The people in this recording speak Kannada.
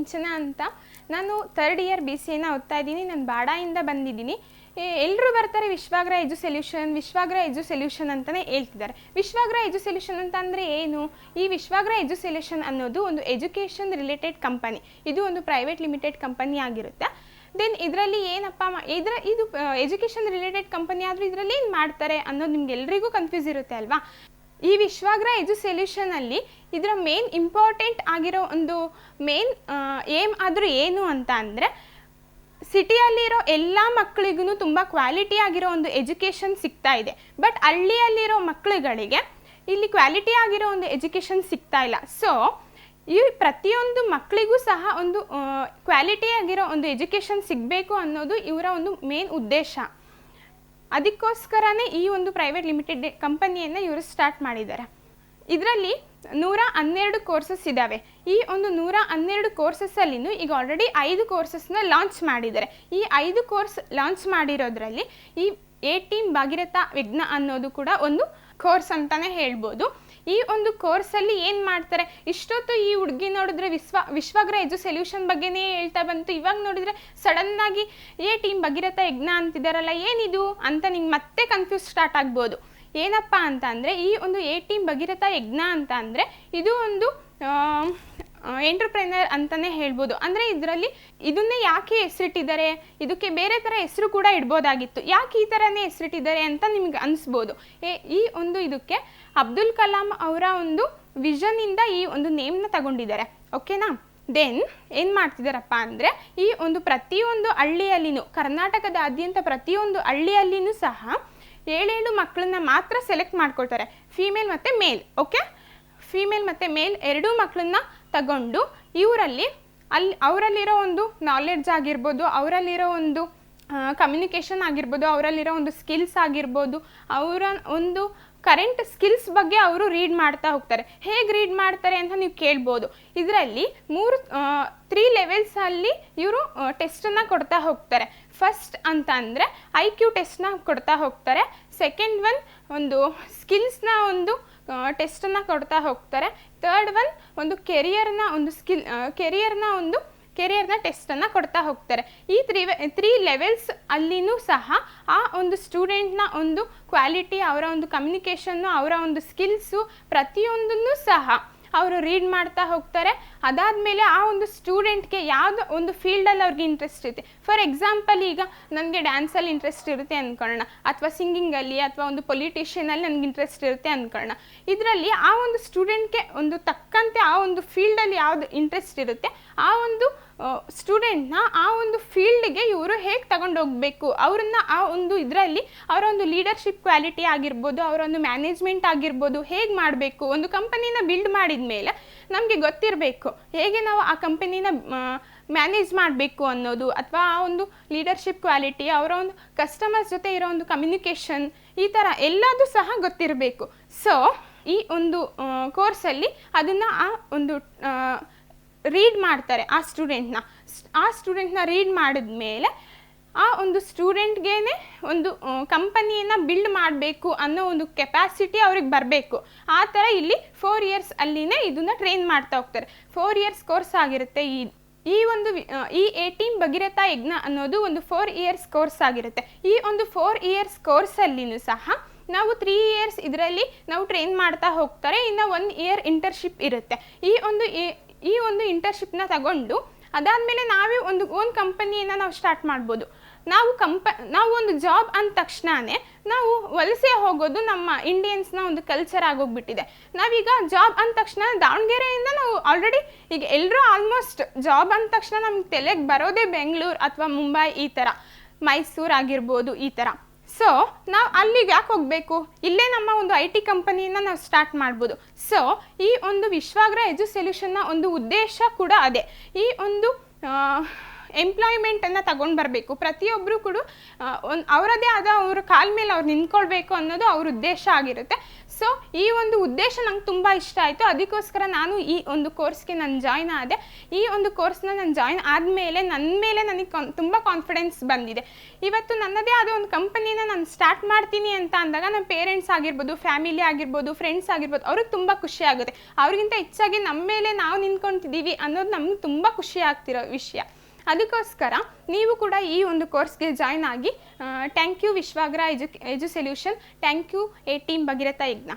ಸಿಂಚನ ಅಂತ. ನಾನು 3rd ಇಯರ್ BCAನ ಓದ್ತಾ ಇದ್ದೀನಿ. ನಾನು ಬಾಡಾಯಿಂದ ಬಂದಿದ್ದೀನಿ. ಎಲ್ಲರೂ ಬರ್ತಾರೆ ವಿಶ್ವಾಗ್ರ ಎಜು ಸೊಲ್ಯೂಷನ್ ಅಂತಲೇ ಹೇಳ್ತಿದ್ದಾರೆ. ವಿಶ್ವಾಗ್ರ ಎಜು ಸೊಲ್ಯೂಷನ್ ಅಂತ ಅಂದರೆ ಏನು? ಈ ವಿಶ್ವಾಗ್ರ ಎಜು ಸೊಲ್ಯೂಷನ್ ಅನ್ನೋದು ಒಂದು ಎಜುಕೇಷನ್ ರಿಲೇಟೆಡ್ ಕಂಪನಿ. ಇದು ಒಂದು ಪ್ರೈವೇಟ್ ಲಿಮಿಟೆಡ್ ಕಂಪನಿ ಆಗಿರುತ್ತೆ. ದೆನ್ ಇದರಲ್ಲಿ ಏನಪ್ಪ ಇದು ಎಜುಕೇಷನ್ ರಿಲೇಟೆಡ್ ಕಂಪನಿ ಆದರೂ ಇದರಲ್ಲಿ ಏನು ಮಾಡ್ತಾರೆ ಅನ್ನೋದು ನಿಮ್ಗೆಲ್ರಿಗೂ ಕನ್ಫ್ಯೂಸ್ ಇರುತ್ತೆ ಅಲ್ವಾ. ಈ ವಿಶ್ವಾಗ್ರ ಎಜು ಸೊಲ್ಯೂಷನಲ್ಲಿ ಇದರ ಮೇನ್ ಇಂಪಾರ್ಟೆಂಟ್ ಆಗಿರೋ ಒಂದು ಮೇನ್ ಏಮ್ ಆದರೂ ಏನು ಅಂತ ಅಂದರೆ, ಸಿಟಿಯಲ್ಲಿರೋ ಎಲ್ಲ ಮಕ್ಕಳಿಗೂ ತುಂಬ ಕ್ವಾಲಿಟಿ ಆಗಿರೋ ಒಂದು ಎಜುಕೇಷನ್ ಸಿಗ್ತಾ ಇದೆ. ಬಟ್ ಹಳ್ಳಿಯಲ್ಲಿರೋ ಮಕ್ಕಳುಗಳಿಗೆ ಇಲ್ಲಿ ಕ್ವಾಲಿಟಿ ಆಗಿರೋ ಒಂದು ಎಜುಕೇಷನ್ ಸಿಗ್ತಾ ಇಲ್ಲ. ಸೊ ಈ ಪ್ರತಿಯೊಂದು ಮಕ್ಕಳಿಗೂ ಸಹ ಒಂದು ಕ್ವಾಲಿಟಿ ಆಗಿರೋ ಒಂದು ಎಜುಕೇಷನ್ ಸಿಗಬೇಕು ಅನ್ನೋದು ಇವರ ಒಂದು ಮೇನ್ ಉದ್ದೇಶ. ಅದಕ್ಕೋಸ್ಕರನೇ ಈ ಒಂದು ಪ್ರೈವೇಟ್ ಲಿಮಿಟೆಡ್ ಕಂಪನಿಯನ್ನು ಇವರು ಸ್ಟಾರ್ಟ್ ಮಾಡಿದ್ದಾರೆ. ಇದರಲ್ಲಿ 112 ಕೋರ್ಸಸ್ ಇದ್ದಾವೆ. ಈ ಒಂದು 112 ಕೋರ್ಸಸ್ಸಲ್ಲಿನೂ ಈಗ ಆಲ್ರೆಡಿ 5 ಕೋರ್ಸಸ್ನ ಲಾಂಚ್ ಮಾಡಿದ್ದಾರೆ. ಈ 5 ಕೋರ್ಸ್ ಲಾಂಚ್ ಮಾಡಿರೋದ್ರಲ್ಲಿ ಈ A-Team ಭಾಗೀರಥ ಯಜ್ಞ ಅನ್ನೋದು ಕೂಡ ಒಂದು ಕೋರ್ಸ್ ಅಂತಲೇ ಹೇಳ್ಬೋದು. ಈ ಒಂದು ಕೋರ್ಸಲ್ಲಿ ಏನು ಮಾಡ್ತಾರೆ, ಇಷ್ಟೊತ್ತು ಈ ಹುಡುಗಿ ನೋಡಿದ್ರೆ ವಿಶ್ವಾಗ್ರ ಎಜು ಸೊಲ್ಯೂಷನ್ ಬಗ್ಗೆನೇ ಹೇಳ್ತಾ ಬಂತು, ಇವಾಗ ನೋಡಿದರೆ ಸಡನ್ನಾಗಿ A-Team ಭಾಗೀರಥ ಯಜ್ಞ ಅಂತಿದ್ದಾರಲ್ಲ, ಏನಿದು ಅಂತ ನಿಂಗೆ ಮತ್ತೆ ಕನ್ಫ್ಯೂಸ್ ಸ್ಟಾರ್ಟ್ ಆಗ್ಬೋದು. ಏನಪ್ಪ ಅಂತ ಅಂದರೆ, ಈ ಒಂದು A-Team ಭಾಗೀರಥ ಯಜ್ಞ ಅಂತ ಅಂದರೆ ಇದು ಒಂದು ಎಂಟರ್ಪ್ರೆನರ್ ಅಂತಲೇ ಹೇಳ್ಬೋದು. ಅಂದರೆ ಇದರಲ್ಲಿ ಇದನ್ನೇ ಯಾಕೆ ಹೆಸರಿಟ್ಟಿದ್ದಾರೆ, ಇದಕ್ಕೆ ಬೇರೆ ಥರ ಹೆಸರು ಕೂಡ ಇಡ್ಬೋದಾಗಿತ್ತು, ಯಾಕೆ ಈ ಥರನೇ ಹೆಸರಿಟ್ಟಿದ್ದಾರೆ ಅಂತ ನಿಮ್ಗೆ ಅನಿಸ್ಬೋದು. ಈ ಒಂದು ಇದಕ್ಕೆ ಅಬ್ದುಲ್ ಕಲಾಂ ಅವರ ಒಂದು ವಿಷನ್ನಿಂದ ಈ ಒಂದು ನೇಮ್ನ ತಗೊಂಡಿದ್ದಾರೆ. ಓಕೆನಾ. ದೆನ್ ಏನು ಮಾಡ್ತಿದ್ದಾರಪ್ಪ ಅಂದರೆ, ಈ ಒಂದು ಪ್ರತಿಯೊಂದು ಹಳ್ಳಿಯಲ್ಲಿನೂ, ಕರ್ನಾಟಕದಾದ್ಯಂತ ಪ್ರತಿಯೊಂದು ಹಳ್ಳಿಯಲ್ಲಿನೂ ಸಹ 7 ಮಕ್ಕಳನ್ನ ಮಾತ್ರ ಸೆಲೆಕ್ಟ್ ಮಾಡ್ಕೊಳ್ತಾರೆ, ಫೀಮೇಲ್ ಮತ್ತು ಮೇಲ್. ಓಕೆ, ಫೀಮೇಲ್ ಮತ್ತು ಮೇಲ್ 2 ಮಕ್ಕಳನ್ನ ತಗೊಂಡು ಇವರಲ್ಲಿ ಅವರಲ್ಲಿರೋ ಒಂದು ನಾಲೆಡ್ಜ್ ಆಗಿರ್ಬೋದು, ಅವರಲ್ಲಿರೋ ಒಂದು ಕಮ್ಯುನಿಕೇಷನ್ ಆಗಿರ್ಬೋದು, ಅವರಲ್ಲಿರೋ ಒಂದು ಸ್ಕಿಲ್ಸ್ ಆಗಿರ್ಬೋದು, ಅವರ ಒಂದು ಕರೆಂಟ್ ಸ್ಕಿಲ್ಸ್ ಬಗ್ಗೆ ಅವರು ರೀಡ್ ಮಾಡ್ತಾ ಹೋಗ್ತಾರೆ. ಹೇಗೆ ರೀಡ್ ಮಾಡ್ತಾರೆ ಅಂತ ನೀವು ಕೇಳ್ಬೋದು. ಇದರಲ್ಲಿ 3 ಲೆವೆಲ್ಸಲ್ಲಿ ಇವರು ಟೆಸ್ಟನ್ನು ಕೊಡ್ತಾ ಹೋಗ್ತಾರೆ. ಫಸ್ಟ್ ಅಂತ ಅಂದರೆ IQ ಟೆಸ್ಟ್ನ ಕೊಡ್ತಾ ಹೋಗ್ತಾರೆ. ಸೆಕೆಂಡ್ ಒನ್ ಒಂದು ಸ್ಕಿಲ್ಸ್ನ ಒಂದು ಟೆಸ್ಟನ್ನು ಕೊಡ್ತಾ ಹೋಗ್ತಾರೆ. ಥರ್ಡ್ ಒನ್ ಒಂದು ಕೆರಿಯರ್ನ ಟೆಸ್ಟನ್ನು ಕೊಡ್ತಾ ಹೋಗ್ತಾರೆ. ಈ 3 ಲೆವೆಲ್ಸ್ ಅಲ್ಲಿನೂ ಸಹ ಆ ಒಂದು ಸ್ಟೂಡೆಂಟ್ನ ಒಂದು ಕ್ವಾಲಿಟಿ, ಅವರ ಒಂದು ಕಮ್ಯುನಿಕೇಷನ್ನು, ಅವರ ಒಂದು ಸ್ಕಿಲ್ಸು ಪ್ರತಿಯೊಂದನ್ನು ಸಹ ಅವರು ರೀಡ್ ಮಾಡ್ತಾ ಹೋಗ್ತಾರೆ. ಅದಾದಮೇಲೆ ಆ ಒಂದು ಸ್ಟೂಡೆಂಟ್ಗೆ ಯಾವುದೋ ಒಂದು ಫೀಲ್ಡಲ್ಲಿ ಅವ್ರಿಗೆ ಇಂಟ್ರೆಸ್ಟ್ ಇರುತ್ತೆ. ಫಾರ್ ಎಕ್ಸಾಂಪಲ್, ಈಗ ನನಗೆ ಡ್ಯಾನ್ಸಲ್ಲಿ ಇಂಟ್ರೆಸ್ಟ್ ಇರುತ್ತೆ ಅಂದ್ಕೊಳ್ಳೋಣ, ಅಥವಾ ಸಿಂಗಿಂಗಲ್ಲಿ ಅಥವಾ ಒಂದು ಪೊಲಿಟಿಷಿಯನಲ್ಲಿ ನನಗೆ ಇಂಟ್ರೆಸ್ಟ್ ಇರುತ್ತೆ ಅಂದ್ಕೊಳ್ಳೋಣ. ಇದರಲ್ಲಿ ಆ ಒಂದು ಸ್ಟೂಡೆಂಟ್ಗೆ ಒಂದು ತಕ್ಕಂತೆ ಆ ಒಂದು ಫೀಲ್ಡಲ್ಲಿ ಯಾವುದು ಇಂಟ್ರೆಸ್ಟ್ ಇರುತ್ತೆ, ಆ ಒಂದು ಸ್ಟೂಡೆಂಟ್ನ ಆ ಒಂದು ಫೀಲ್ಡ್ಗೆ ಇವರು ಹೇಗೆ ತಗೊಂಡೋಗ್ಬೇಕು, ಅವ್ರನ್ನ ಆ ಒಂದು ಇದರಲ್ಲಿ ಅವರ ಒಂದು ಲೀಡರ್ಶಿಪ್ ಕ್ವಾಲಿಟಿ ಆಗಿರ್ಬೋದು, ಅವರ ಒಂದು ಮ್ಯಾನೇಜ್ಮೆಂಟ್ ಆಗಿರ್ಬೋದು, ಹೇಗೆ ಮಾಡಬೇಕು. ಒಂದು ಕಂಪನಿನ ಬಿಲ್ಡ್ ಮಾಡಿದ ಮೇಲೆ ನಮಗೆ ಗೊತ್ತಿರಬೇಕು ಹೇಗೆ ನಾವು ಆ ಕಂಪನಿನ ಮ್ಯಾನೇಜ್ ಮಾಡಬೇಕು ಅನ್ನೋದು, ಅಥವಾ ಆ ಒಂದು ಲೀಡರ್ಶಿಪ್ ಕ್ವಾಲಿಟಿ, ಅವರ ಒಂದು ಕಸ್ಟಮರ್ಸ್ ಜೊತೆ ಇರೋ ಒಂದು ಕಮ್ಯುನಿಕೇಷನ್, ಈ ಥರ ಎಲ್ಲದೂ ಸಹ ಗೊತ್ತಿರಬೇಕು. ಸೊ ಈ ಒಂದು ಕೋರ್ಸಲ್ಲಿ ಅದನ್ನು ಆ ಒಂದು ರೀಡ್ ಮಾಡ್ತಾರೆ. ಆ ಸ್ಟೂಡೆಂಟ್ನ ರೀಡ್ ಮಾಡಿದ ಮೇಲೆ ಆ ಒಂದು ಸ್ಟೂಡೆಂಟ್ಗೇ ಒಂದು ಕಂಪನಿಯನ್ನು ಬಿಲ್ಡ್ ಮಾಡಬೇಕು ಅನ್ನೋ ಒಂದು ಕೆಪಾಸಿಟಿ ಅವ್ರಿಗೆ ಬರಬೇಕು. ಆ ಥರ ಇಲ್ಲಿ 4 ಇಯರ್ಸ್ ಅಲ್ಲಿನೇ ಇದನ್ನು ಟ್ರೈನ್ ಮಾಡ್ತಾ ಹೋಗ್ತಾರೆ. 4 ಇಯರ್ಸ್ ಕೋರ್ಸ್ ಆಗಿರುತ್ತೆ. ಈ A-Team ಭಾಗೀರಥ ಯಜ್ಞ ಅನ್ನೋದು ಒಂದು 4 ಇಯರ್ಸ್ ಕೋರ್ಸ್ ಆಗಿರುತ್ತೆ. ಈ ಒಂದು 4 ಇಯರ್ಸ್ ಕೋರ್ಸಲ್ಲಿನೂ ಸಹ ನಾವು 3 ಇಯರ್ಸ್ ಇದರಲ್ಲಿ ನಾವು ಟ್ರೈನ್ ಮಾಡ್ತಾ ಹೋಗ್ತಾರೆ. ಇನ್ನು 1 ಇಯರ್ ಇಂಟರ್ನ್ಶಿಪ್ ಇರುತ್ತೆ. ಈ ಒಂದು ಇಂಟರ್ನ್ಶಿಪ್ನ ತಗೊಂಡು ಅದಾದಮೇಲೆ ನಾವೇ ಒಂದು ಓನ್ ಕಂಪನಿಯನ್ನು ನಾವು ಸ್ಟಾರ್ಟ್ ಮಾಡ್ಬೋದು. ನಾವು ಒಂದು ಜಾಬ್ ಅಂದ ತಕ್ಷಣವೇ ನಾವು ವಲಸೆ ಹೋಗೋದು ನಮ್ಮ ಇಂಡಿಯನ್ಸ್ನ ಒಂದು ಕಲ್ಚರ್ ಆಗೋಗ್ಬಿಟ್ಟಿದೆ. ನಾವೀಗ ಜಾಬ್ ಅಂದ ತಕ್ಷಣ ದಾವಣಗೆರೆಯಿಂದ ನಾವು ಆಲ್ರೆಡಿ ಈಗ ಎಲ್ಲರೂ ಆಲ್ಮೋಸ್ಟ್ ಜಾಬ್ ಅಂದ ತಕ್ಷಣ ನಮ್ಗೆ ತಲೆಗೆ ಬರೋದೇ ಬೆಂಗಳೂರು ಅಥವಾ ಮುಂಬೈ, ಈ ಥರ ಮೈಸೂರು ಆಗಿರ್ಬೋದು, ಈ ಥರ. ಸೊ ನಾವು ಅಲ್ಲಿಗೆ ಯಾಕೆ ಹೋಗಬೇಕು, ಇಲ್ಲೇ ನಮ್ಮ ಒಂದು IT ಕಂಪನಿಯನ್ನು ನಾವು ಸ್ಟಾರ್ಟ್ ಮಾಡ್ಬೋದು. ಸೊ ಈ ಒಂದು ವಿಶ್ವಾಗ್ರ ಎಜು ಸೊಲ್ಯೂಷನ್ನ ಒಂದು ಉದ್ದೇಶ ಕೂಡ ಅದೇ. ಈ ಒಂದು ಎಂಪ್ಲಾಯ್ಮೆಂಟನ್ನು ತಗೊಂಡು ಬರಬೇಕು. ಪ್ರತಿಯೊಬ್ಬರು ಕೂಡ ಅವರದೇ ಆದ ಅವ್ರ ಕಾಲ ಮೇಲೆ ಅವ್ರು ನಿಂತ್ಕೊಳ್ಬೇಕು ಅನ್ನೋದು ಅವ್ರ ಉದ್ದೇಶ ಆಗಿರುತ್ತೆ. ಸೊ ಈ ಒಂದು ಉದ್ದೇಶ ನಂಗೆ ತುಂಬ ಇಷ್ಟ ಆಯಿತು. ಅದಕ್ಕೋಸ್ಕರ ನಾನು ಈ ಒಂದು ಕೋರ್ಸ್ಗೆ ನಾನು ಜಾಯ್ನ್ ಆದೆ. ಈ ಒಂದು ಕೋರ್ಸ್ನ ನಾನು ಜಾಯ್ನ್ ಆದಮೇಲೆ ನನ್ನ ಮೇಲೆ ನನಗೆ ತುಂಬ ಕಾನ್ಫಿಡೆನ್ಸ್ ಬಂದಿದೆ. ಇವತ್ತು ನನ್ನದೇ ಆದ ಒಂದು ಕಂಪನಿನ ನಾನು ಸ್ಟಾರ್ಟ್ ಮಾಡ್ತೀನಿ ಅಂತ ಅಂದಾಗ ನಮ್ಮ ಪೇರೆಂಟ್ಸ್ ಆಗಿರ್ಬೋದು, ಫ್ಯಾಮಿಲಿ ಆಗಿರ್ಬೋದು, ಫ್ರೆಂಡ್ಸ್ ಆಗಿರ್ಬೋದು, ಅವ್ರಿಗೆ ತುಂಬ ಖುಷಿ ಆಗುತ್ತೆ. ಅವ್ರಿಗಿಂತ ಹೆಚ್ಚಾಗಿ ನಮ್ಮ ಮೇಲೆ ನಾವು ನಿಂತ್ಕೊತಿದ್ದೀವಿ ಅನ್ನೋದು ನಮ್ಗೆ ತುಂಬ ಖುಷಿ ಆಗ್ತಿರೋ ವಿಷಯ. ಅದಕ್ಕೋಸ್ಕರ ನೀವು ಕೂಡ ಈ ಒಂದು ಕೋರ್ಸ್ಗೆ ಜಾಯ್ನ್ ಆಗಿ. Thank you Vishwagra edu solution. Thank you team Bhagiratha ಯಜ್ಞ.